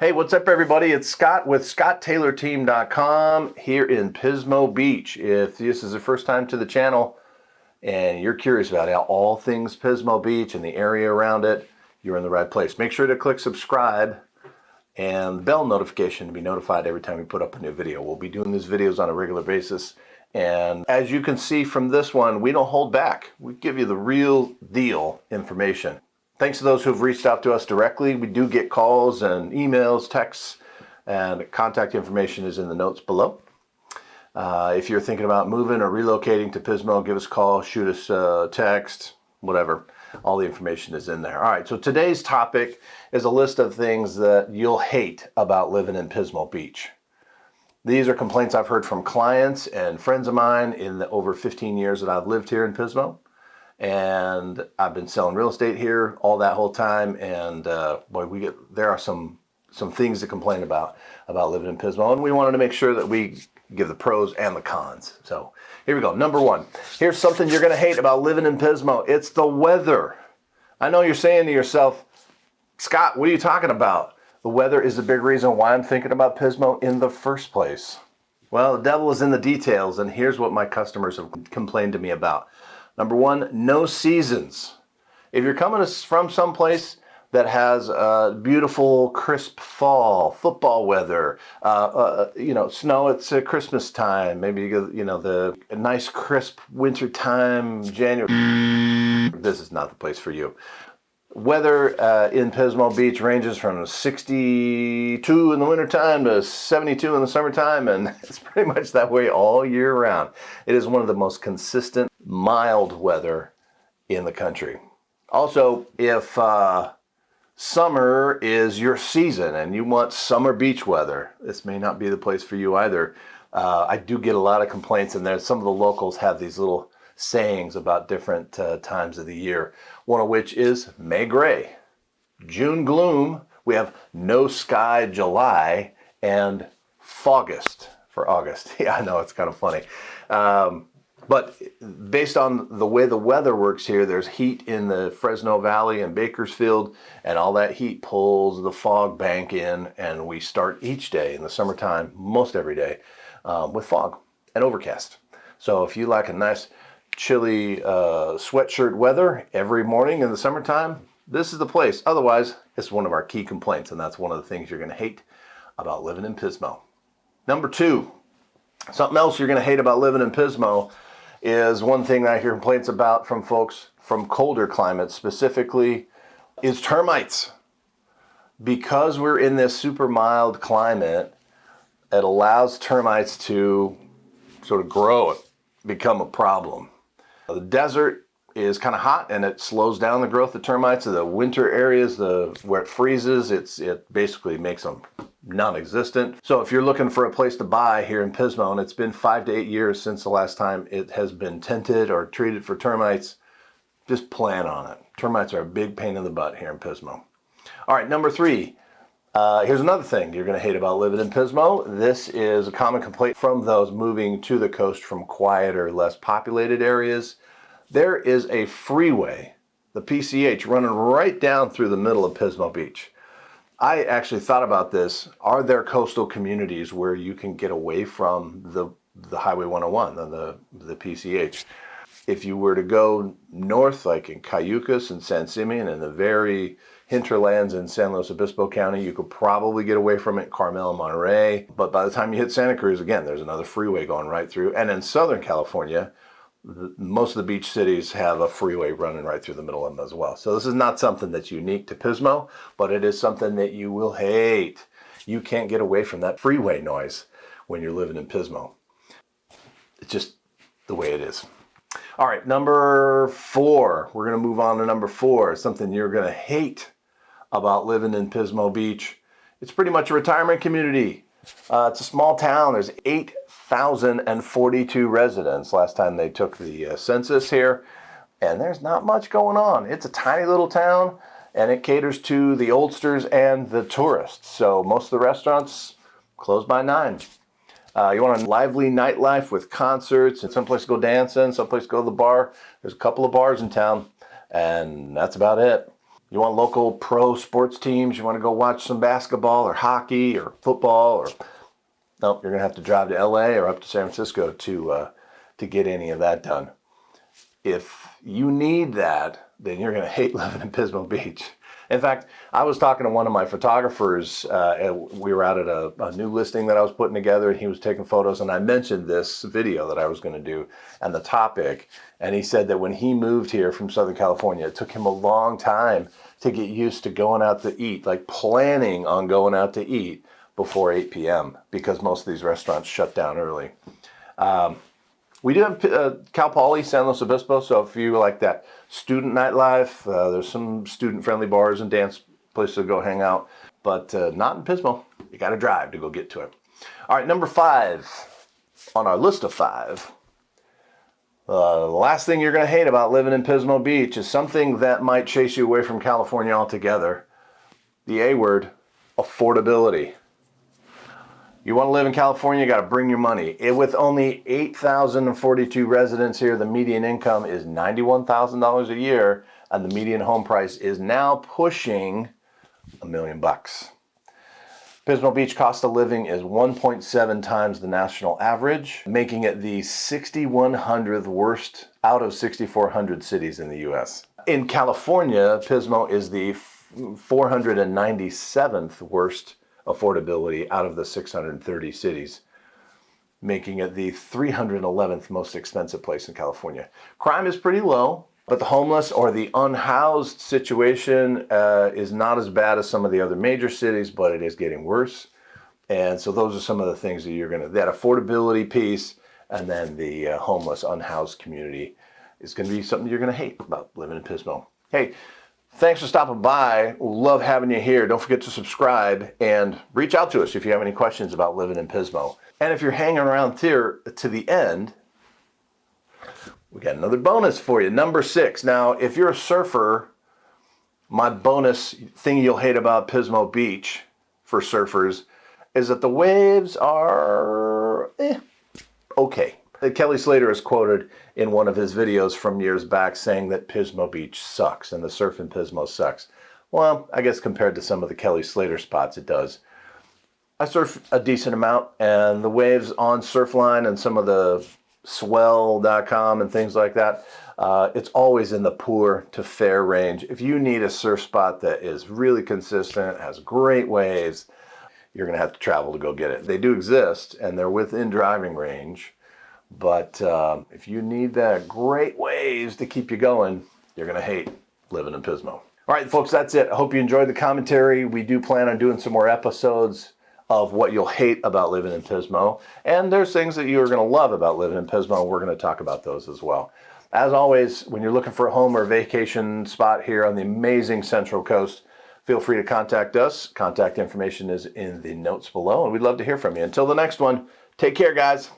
Hey, what's up, everybody? It's Scott with ScottTaylorTeam.com here in Pismo Beach. If this is the first time to the channel and you're curious about all things Pismo Beach and the area around it, you're in the right place. Make sure to click subscribe and bell notification to be notified every time we put up a new video. We'll be doing these videos on a regular basis. And as you can see from this one, we don't hold back. We give you the real deal information. Thanks to those who've reached out to us directly. We do get calls and emails, texts, and contact information is in the notes below. If you're thinking about moving or relocating to Pismo, give us a call, shoot us a text, whatever. All the information is in there. All right, so today's topic is a list of things that you'll hate about living in Pismo Beach. These are complaints I've heard from clients and friends of mine in the over 15 years that I've lived here in Pismo. And I've been selling real estate here all that whole time, and boy, there are some things to complain about living in Pismo, and we wanted to make sure that we give the pros and the cons. So here we go. Number one, here's something you're going to hate about living in Pismo. It's the weather. I know you're saying to yourself, Scott, what are you talking about? The weather is a big reason why I'm thinking about Pismo in the first place. Well, the devil is in the details, and here's what my customers have complained to me about. Number one, no seasons. If you're coming from someplace that has beautiful, crisp fall, football weather, snow, it's Christmas time, maybe, the nice, crisp winter time, January, this is not the place for you. Weather in Pismo Beach ranges from 62 in the wintertime to 72 in the summertime, and it's pretty much that way all year round. It is one of the most consistent, mild weather in the country. Also, if summer is your season and you want summer beach weather, this may not be the place for you either. I do get a lot of complaints, and some of the locals have these little sayings about different times of the year, one of which is May gray, June gloom, we have no sky July, and Fogust for August. Yeah, I know, it's kind of funny. But based on the way the weather works here, there's heat in the Fresno Valley and Bakersfield, and all that heat pulls the fog bank in, and we start each day in the summertime, most every day, with fog and overcast. So if you like a nice chilly sweatshirt weather every morning in the summertime, this is the place. Otherwise, it's one of our key complaints, and that's one of the things you're going to hate about living in Pismo. Number two, something else you're going to hate about living in Pismo is one thing that I hear complaints about from folks from colder climates specifically is termites. Because we're in this super mild climate, it allows termites to sort of grow and become a problem. The desert is kind of hot, and it slows down the growth of termites. The winter areas, where it freezes, it basically makes them non-existent. So if you're looking for a place to buy here in Pismo, and it's been 5 to 8 years since the last time it has been tented or treated for termites, just plan on it. Termites are a big pain in the butt here in Pismo. All right, number three. Here's another thing you're going to hate about living in Pismo. This is a common complaint from those moving to the coast from quieter, less populated areas. There is a freeway, the PCH, running right down through the middle of Pismo Beach. I actually thought about this. Are there coastal communities where you can get away from the Highway 101, the PCH? If you were to go north, like in Cayucas and San Simeon and the very hinterlands in San Luis Obispo County, you could probably get away from it, Carmel and Monterey. But by the time you hit Santa Cruz, again, there's another freeway going right through. And in Southern California, most of the beach cities have a freeway running right through the middle of them as well. So this is not something that's unique to Pismo, but it is something that you will hate. You can't get away from that freeway noise when you're living in Pismo. It's just the way it is. All right, number four. We're going to move on to number four. Something you're going to hate about living in Pismo Beach. It's pretty much a retirement community. It's a small town. There's 8,042 residents last time they took the census here, and there's not much going on. It's a tiny little town, and it caters to the oldsters and the tourists. So most of the restaurants close by 9. You want a lively nightlife with concerts and someplace to go dancing, someplace to go to the bar. There's a couple of bars in town, and that's about it. You want local pro sports teams? You want to go watch some basketball or hockey or football? Or nope, you're going to have to drive to LA or up to San Francisco to get any of that done. If you need that, then you're going to hate living in Pismo Beach. In fact, I was talking to one of my photographers. We were out at a new listing that I was putting together, and he was taking photos, and I mentioned this video that I was going to do and the topic. And he said that when he moved here from Southern California, it took him a long time to get used to going out to eat, like planning on going out to eat before 8 p.m. because most of these restaurants shut down early. We do have Cal Poly, San Luis Obispo, so if you like that student nightlife, there's some student-friendly bars and dance places to go hang out, but not in Pismo. You got to drive to go get to it. All right, number 5 on our list of 5. The last thing you're going to hate about living in Pismo Beach is something that might chase you away from California altogether. The A word, affordability. You want to live in California, you got to bring your money. With only 8,042 residents here, the median income is $91,000 a year, and the median home price is now pushing $1 million. Pismo Beach cost of living is 1.7 times the national average, making it the 6,100th worst out of 6,400 cities in the U.S. In California, Pismo is the 497th worst affordability out of the 630 cities, making it the 311th most expensive place in California. Crime is pretty low, but the homeless or the unhoused situation is not as bad as some of the other major cities, but it is getting worse. And so those are some of the things that that affordability piece, and then the homeless, unhoused community is going to be something you're going to hate about living in Pismo. Hey, thanks for stopping by. We'll love having you here. Don't forget to subscribe and reach out to us if you have any questions about living in Pismo. And if you're hanging around here to the end, we got another bonus for you. Number 6. Now, if you're a surfer, my bonus thing you'll hate about Pismo Beach for surfers is that the waves are okay. Kelly Slater is quoted in one of his videos from years back saying that Pismo Beach sucks and the surf in Pismo sucks. Well, I guess compared to some of the Kelly Slater spots, it does. I surf a decent amount, and the waves on Surfline and some of the swell.com and things like that, it's always in the poor to fair range. If you need a surf spot that is really consistent, has great waves, you're going to have to travel to go get it. They do exist, and they're within driving range. But if you need that great waves to keep you going, you're going to hate living in Pismo. All right, folks, that's it. I hope you enjoyed the commentary. We do plan on doing some more episodes of what you'll hate about living in Pismo. And there's things that you're going to love about living in Pismo, and we're going to talk about those as well. As always, when you're looking for a home or a vacation spot here on the amazing Central Coast, feel free to contact us. Contact information is in the notes below, and we'd love to hear from you. Until the next one, take care, guys.